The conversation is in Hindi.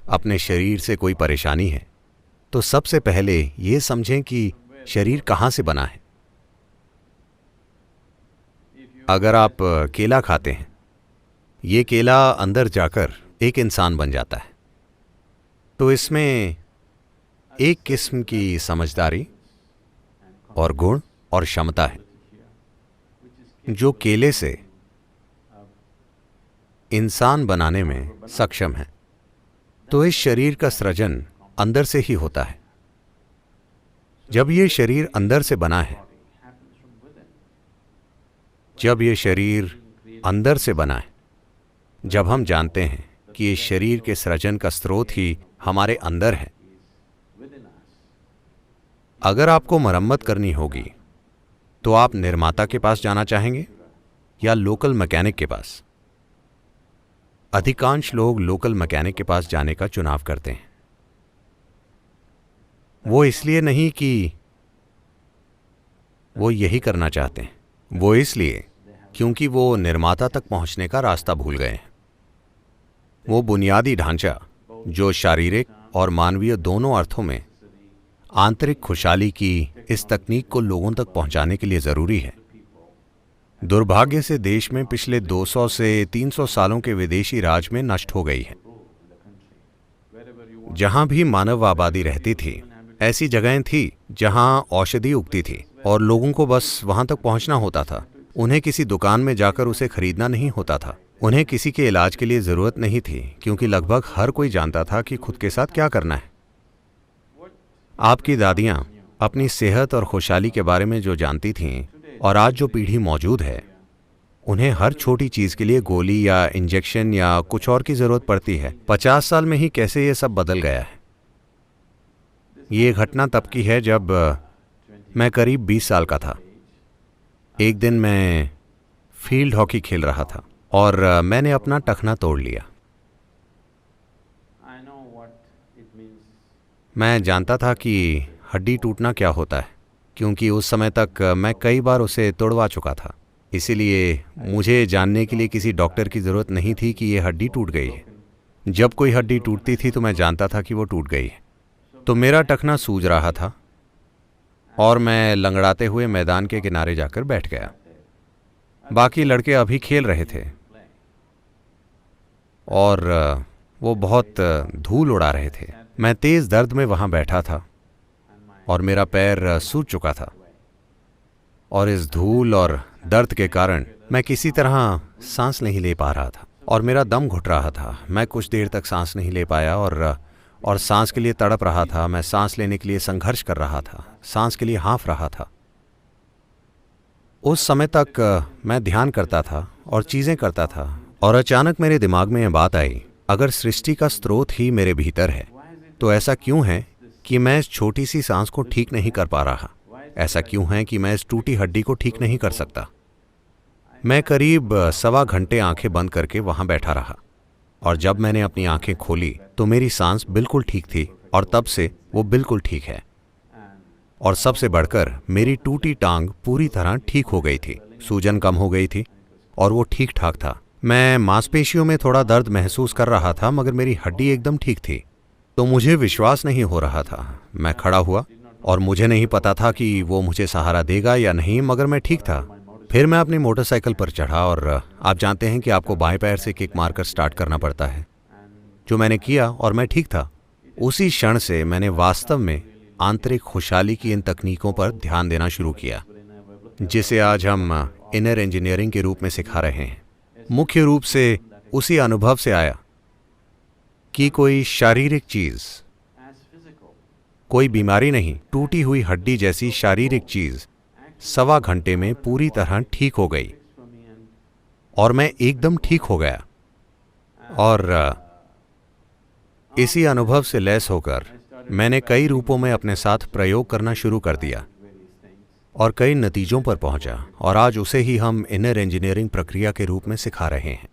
अपने शरीर से कोई परेशानी है तो सबसे पहले ये समझें कि शरीर कहाँ से बना है। अगर आप केला खाते हैं, ये केला अंदर जाकर एक इंसान बन जाता है, तो इसमें एक किस्म की समझदारी और गुण और क्षमता है जो केले से इंसान बनाने में सक्षम है। तो इस शरीर का सृजन अंदर से ही होता है। जब ये शरीर अंदर से बना है, जब ये शरीर अंदर से बना है, जब हम जानते हैं कि इस शरीर के सृजन का स्रोत ही हमारे अंदर है। अगर आपको मरम्मत करनी होगी तो आप निर्माता के पास जाना चाहेंगे या लोकल मैकेनिक के पास? अधिकांश लोग लोकल मैकेनिक के पास जाने का चुनाव करते हैं। वो इसलिए नहीं कि वो यही करना चाहते हैं, वो इसलिए क्योंकि वो निर्माता तक पहुंचने का रास्ता भूल गए हैं। वो बुनियादी ढांचा जो शारीरिक और मानवीय दोनों अर्थों में आंतरिक खुशहाली की इस तकनीक को लोगों तक पहुंचाने के लिए जरूरी है। दुर्भाग्य से देश में पिछले 200 से 300 सालों के विदेशी राज में नष्ट हो गई है। जहां भी मानव आबादी रहती थी, ऐसी जगहें थी जहां औषधि उगती थी और लोगों को बस वहां तक पहुंचना होता था। उन्हें किसी दुकान में जाकर उसे खरीदना नहीं होता था। उन्हें किसी के इलाज के लिए जरूरत नहीं थी, क्योंकि लगभग हर कोई जानता था कि खुद के साथ क्या करना है। आपकी दादियां अपनी सेहत और खुशहाली के बारे में जो जानती थीं, और आज जो पीढ़ी मौजूद है, उन्हें हर छोटी चीज के लिए गोली या इंजेक्शन या कुछ और की जरूरत पड़ती है। 50 साल में ही कैसे ये सब बदल गया है। ये घटना तब की है जब मैं करीब 20 साल का था। एक दिन मैं फील्ड हॉकी खेल रहा था और मैंने अपना टखना तोड़ लिया। मैं जानता था कि हड्डी टूटना क्या होता है, क्योंकि उस समय तक मैं कई बार उसे तोड़वा चुका था। इसीलिए मुझे जानने के लिए किसी डॉक्टर की ज़रूरत नहीं थी कि ये हड्डी टूट गई है। जब कोई हड्डी टूटती थी तो मैं जानता था कि वो टूट गई है। तो मेरा टखना सूज रहा था और मैं लंगड़ाते हुए मैदान के किनारे जाकर बैठ गया। बाकी लड़के अभी खेल रहे थे और वो बहुत धूल उड़ा रहे थे। मैं तेज दर्द में वहां बैठा था और मेरा पैर सूज चुका था, और इस धूल और दर्द के कारण मैं किसी तरह सांस नहीं ले पा रहा था और मेरा दम घुट रहा था। मैं कुछ देर तक सांस नहीं ले पाया और सांस के लिए तड़प रहा था। मैं सांस लेने के लिए संघर्ष कर रहा था, सांस के लिए हाँफ रहा था। उस समय तक मैं ध्यान करता था और चीजें करता था, और अचानक मेरे दिमाग में यह बात आई, अगर सृष्टि का स्रोत ही मेरे भीतर है तो ऐसा क्यों है कि मैं इस छोटी सी सांस को ठीक नहीं कर पा रहा? ऐसा क्यों है कि मैं इस टूटी हड्डी को ठीक नहीं कर सकता? मैं करीब 1.25 घंटे आंखें बंद करके वहां बैठा रहा, और जब मैंने अपनी आंखें खोली तो मेरी सांस बिल्कुल ठीक थी, और तब से वो बिल्कुल ठीक है। और सबसे बढ़कर मेरी टूटी टांग पूरी तरह ठीक हो गई थी, सूजन कम हो गई थी और वो ठीक ठाक था। मैं मांसपेशियों में थोड़ा दर्द महसूस कर रहा था, मगर मेरी हड्डी एकदम ठीक थी। तो मुझे विश्वास नहीं हो रहा था। मैं खड़ा हुआ और मुझे नहीं पता था कि वो मुझे सहारा देगा या नहीं, मगर मैं ठीक था। फिर मैं अपनी मोटरसाइकिल पर चढ़ा, और आप जानते हैं कि आपको बाएं पैर से किक मारकर स्टार्ट करना पड़ता है, जो मैंने किया और मैं ठीक था। उसी क्षण से मैंने वास्तव में आंतरिक खुशहाली की इन तकनीकों पर ध्यान देना शुरू किया, जिसे आज हम इनर इंजीनियरिंग के रूप में सिखा रहे हैं। मुख्य रूप से उसी अनुभव से आया कि कोई शारीरिक चीज, कोई बीमारी नहीं, टूटी हुई हड्डी जैसी शारीरिक चीज 1.25 घंटे में पूरी तरह ठीक हो गई, और मैं एकदम ठीक हो गया। और इसी अनुभव से लैस होकर मैंने कई रूपों में अपने साथ प्रयोग करना शुरू कर दिया और कई नतीजों पर पहुंचा, और आज उसे ही हम इनर इंजीनियरिंग प्रक्रिया के रूप में सिखा रहे हैं।